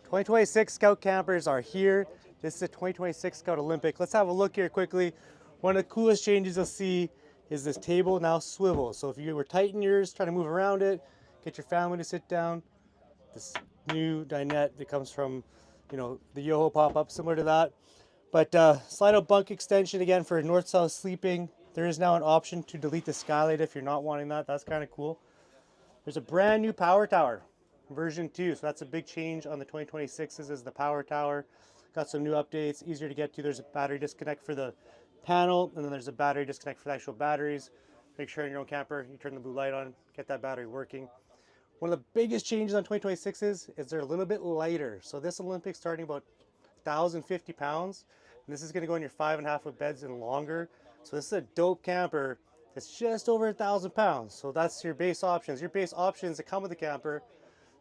2026 Scout campers are here. This is a 2026 Scout Olympic. Let's have a look here quickly. One of the coolest changes you'll see is this table now swivels. So if you were tight in yours, trying to move around it, get your family to sit down, this new dinette that comes from, the Yoho pop-up, similar to that. But slide out bunk extension again for north-south sleeping. There is now an option to delete the skylight if you're not wanting that. That's kind of cool. There's a brand new power tower, version 2. So that's a big change on the 2026s is the power tower. Got some new updates, easier to get to. There's a battery disconnect for the panel, and then there's a battery disconnect for the actual batteries. Make sure in your own camper, you turn the blue light on, get that battery working. One of the biggest changes on 2026s is they're a little bit lighter. So this Olympic starting about 1,050 pounds. And this is going to go in your 5.5-foot beds and longer. So this is a dope camper. It's just over 1,000 pounds. So that's your base options. Your base options that come with the camper: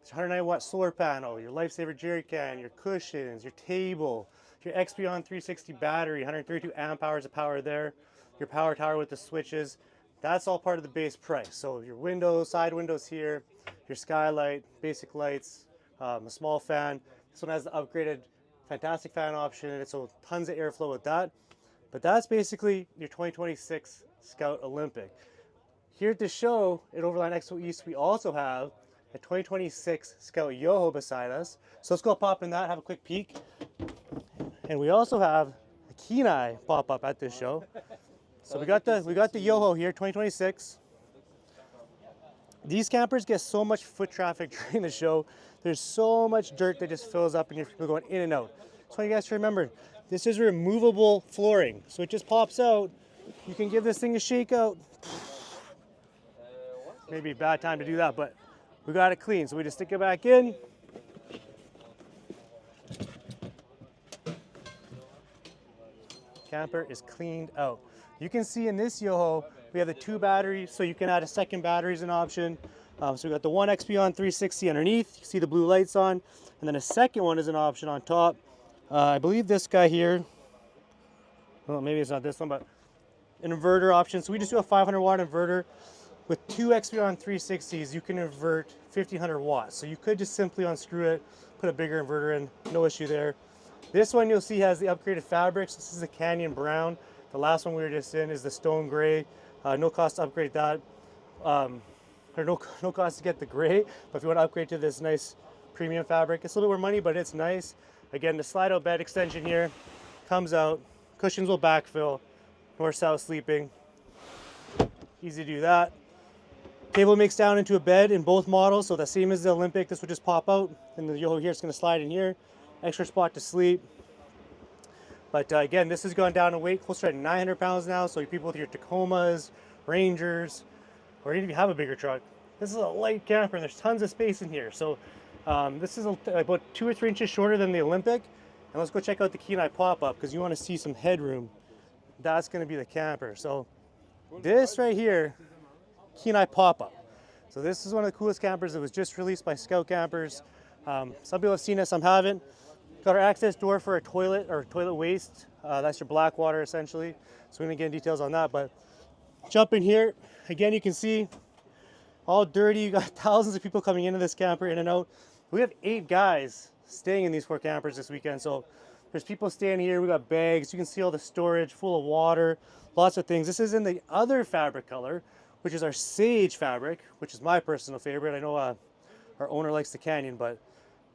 190-watt solar panel, your lifesaver jerry can, your cushions, your table, your Xpeon 360 battery, 132 amp hours of power there, your power tower with the switches. That's all part of the base price. So your windows, side windows here, your skylight, basic lights, a small fan. This one has the upgraded fantastic fan option in it, so tons of airflow with that. But that's basically your 2026 Scout Olympic. Here at the show at Overland Expo East, we also have a 2026 Scout Yoho beside us. So let's go pop in that, have a quick peek. And we also have a Kenai Pop-Up at this show. So we got the Yoho here, 2026. These campers get so much foot traffic during the show. There's so much dirt that just fills up and you're people going in and out. So I want you guys to remember, this is removable flooring. So it just pops out. You can give this thing a shake out. Maybe a bad time to do that, but we got it clean. So we just stick it back in. Camper is cleaned out. You can see in this Yoho, we have the 2 batteries, so you can add a second battery as an option. So we got the one Xpeon 360 underneath. You see the blue lights on, and then a second one is an option on top. I believe this guy here, well, maybe it's not this one, but an inverter option. So we just do a 500-watt inverter. With 2 Xpeon 360s, you can invert 1,500 watts. So you could just simply unscrew it, put a bigger inverter in, no issue there. This one you'll see has the upgraded fabrics. This is the Canyon Brown. The last one we were just in is the Stone Gray. No cost to upgrade that, or no cost to get the gray. But if you want to upgrade to this nice premium fabric, it's a little bit more money, but it's nice. Again, the slide-out bed extension here comes out. Cushions will backfill. North-south sleeping. Easy to do that. Table makes down into a bed in both models, so the same as the Olympic. This would just pop out, and the Yoho here is going to slide in here. Extra spot to sleep. But again, this has gone down in weight, closer to 900 pounds now. So you people with your Tacomas, Rangers, or even if you have a bigger truck, this is a light camper and there's tons of space in here. So this is about 2 or 3 inches shorter than the Olympic. And let's go check out the Kenai Pop-Up because you want to see some headroom. That's going to be the camper. So this right here, Kenai Pop-Up. So this is one of the coolest campers that was just released by Scout Campers. Some people have seen it, some haven't. Got our access door for a toilet or toilet waste. That's your black water essentially. So we're gonna get in details on that, but jump in here. Again, you can see all dirty. You got thousands of people coming into this camper, in and out. We have 8 guys staying in these 4 campers this weekend. So there's people staying here. We got bags. You can see all the storage full of water, lots of things. This is in the other fabric color, which is our sage fabric, which is my personal favorite. I know our owner likes the Canyon, but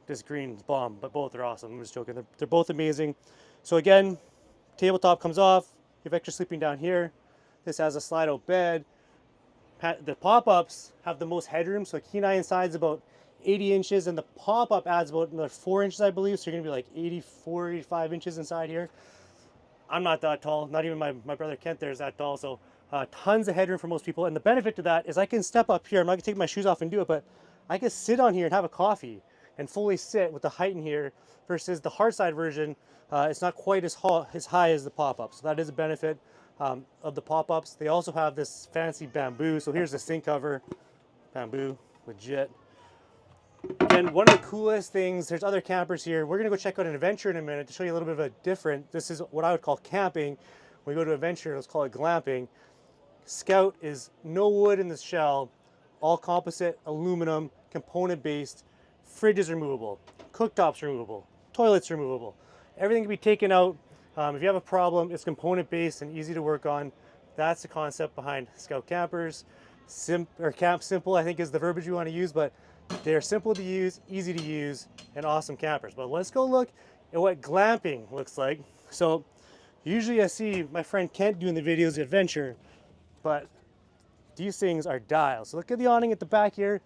this green is bomb, but both are awesome. I'm just joking. They're both amazing. So again, tabletop comes off. You have extra sleeping down here. This has a slide-out bed. The pop-ups have the most headroom. So Kenai inside is about 80 inches, and the pop-up adds about another 4 inches, I believe. So you're gonna be like 84, 85 inches inside here. I'm not that tall. Not even my brother Kent there is that tall. So tons of headroom for most people. And the benefit to that is I can step up here. I'm not gonna take my shoes off and do it, but I can sit on here and have a coffee and fully sit with the height in here versus the hard side version. It's not quite as high as the pop-up. So that is a benefit of the pop-ups. They also have this fancy bamboo. So here's the sink cover, bamboo, legit. And one of the coolest things, there's other campers here. We're gonna go check out an adventure in a minute to show you a little bit of a different, this is what I would call camping. When we go to adventure, let's call it glamping. Scout is no wood in the shell, all composite, aluminum, component based. Fridge is removable. Cooktops removable, toilets removable. Everything can be taken out. If you have a problem, it's component based and easy to work on. That's the concept behind Scout campers. Camp simple, I think, is the verbiage you want to use, but they're simple to use, easy to use, and awesome campers. But let's go look at what glamping looks like. So usually I see my friend Kent doing the videos, the adventure, but these things are dials. So look at the awning at the back here.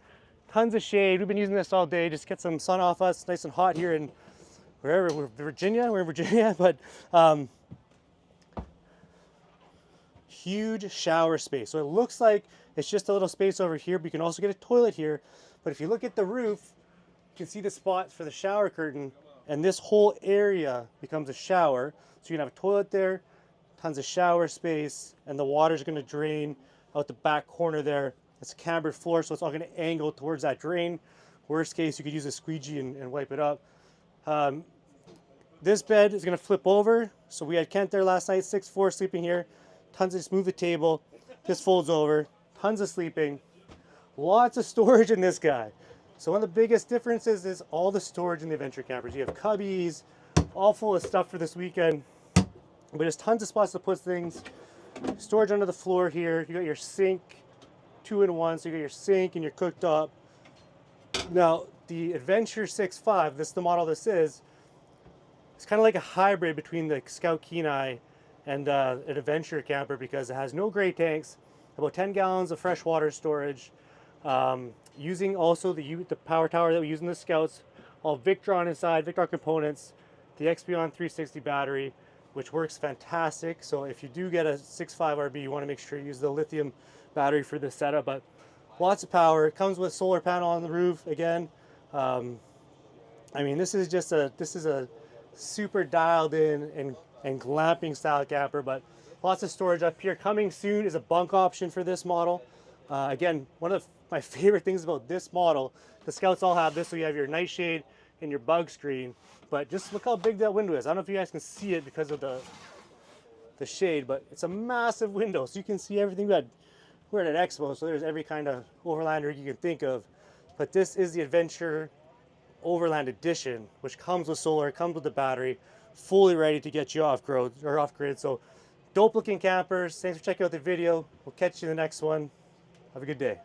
Tons of shade. We've been using this all day. Just get some sun off us. Nice and hot here in wherever we're in Virginia, but huge shower space. So it looks like it's just a little space over here, but you can also get a toilet here. But if you look at the roof, you can see the spots for the shower curtain, and this whole area becomes a shower. So you can have a toilet there, tons of shower space, and the water's going to drain out the back corner there. It's a cambered floor, so it's all going to angle towards that drain. Worst case, you could use a squeegee and wipe it up. This bed is going to flip over. So we had Kent there last night, 6'4", sleeping here. Tons of, just move the table. This folds over. Tons of sleeping. Lots of storage in this guy. So one of the biggest differences is all the storage in the adventure campers. You have cubbies, all full of stuff for this weekend. But there's tons of spots to put things. Storage under the floor here. You got your sink, 2-in-1. So you got your sink and your cooktop. Now the Adventure 6.5, this is the model this is. It's kind of like a hybrid between the Scout Kenai and an adventure camper because it has no gray tanks, about 10 gallons of fresh water storage, using also the power tower that we use in the Scouts, all Victron inside, Victron components, the Expion 360 battery, which works fantastic. So if you do get a 6.5 RB, you want to make sure you use the lithium battery for this setup, but lots of power. It comes with solar panel on the roof again. I mean, this is a super dialed in and glamping style camper, but lots of storage up here. Coming soon is a bunk option for this model. Again, one of my favorite things about this model, the Scouts all have this, so you have your nightshade and your bug screen, but just look how big that window is. I don't know if you guys can see it because of the shade, but it's a massive window, so you can see everything. We're at an expo, so there's every kind of overlander you can think of, but this is the Adventure Overland Edition, which comes with solar, comes with the battery, fully ready to get you off grid. So dope looking campers. Thanks for checking out the video. We'll catch you in the next one. Have a good day.